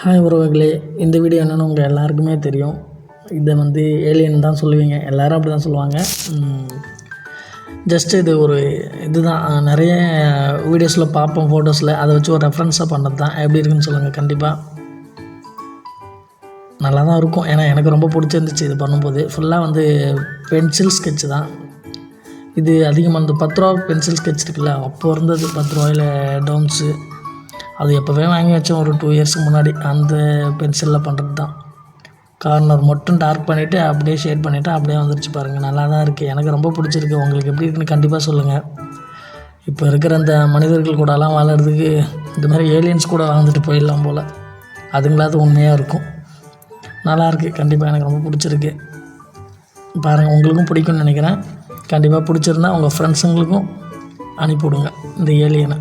Hi உறவுகளே, இந்த video என்னென்னு உங்கள் எல்லாருக்குமே தெரியும். இதை ஏலியன் தான் சொல்லுவீங்க, எல்லோரும் அப்படி தான் சொல்லுவாங்க. ஜஸ்ட்டு இது ஒரு இதுதான், நிறைய வீடியோஸில் பார்ப்போம், ஃபோட்டோஸில் அதை வச்சு ஒரு ரெஃபரன்ஸாக பண்ணது தான். எப்படி இருக்குன்னு சொல்லுங்கள். கண்டிப்பாக நல்லா தான் இருக்கும். ஏன்னா எனக்கு ரொம்ப பிடிச்சிருந்துச்சு இது பண்ணும்போது. ஃபுல்லாக பென்சில் ஸ்கெட்சு தான் இது. அதிகமாக இந்த 10 ரூபா பென்சில் ஸ்கெட்ச் இருக்குல்ல, அப்போது இருந்தது 10 ரூபாயில் டவுன்ஸு. அது எப்போவே வாங்கி வச்சோம், ஒரு 2 இயர்ஸ்க்கு முன்னாடி. அந்த பென்சிலில் பண்ணுறது தான். கார்னர் மட்டும் டார்க் பண்ணிவிட்டு அப்படியே ஷேட் பண்ணிவிட்டு அப்படியே வந்துருச்சு பாருங்கள். நல்லா தான் இருக்குது, எனக்கு ரொம்ப பிடிச்சிருக்கு. உங்களுக்கு எப்படி இருக்குன்னு கண்டிப்பாக சொல்லுங்கள். இப்போ இருக்கிற அந்த மனிதர்கள் கூடலாம் வாழறதுக்கு இந்த மாதிரி ஏலியன்ஸ் கூட வாழ்ந்துட்டு போயிடலாம் போல். அதுங்களாவது உண்மையாக இருக்கும். நல்லாயிருக்கு, கண்டிப்பாக எனக்கு ரொம்ப பிடிச்சிருக்கு. பாருங்கள், உங்களுக்கும் பிடிக்கும்னு நினைக்கிறேன். கண்டிப்பாக பிடிச்சிருந்தா உங்கள் ஃப்ரெண்ட்ஸுங்களுக்கும் அனுப்பிவிடுங்க இந்த ஏலியனை.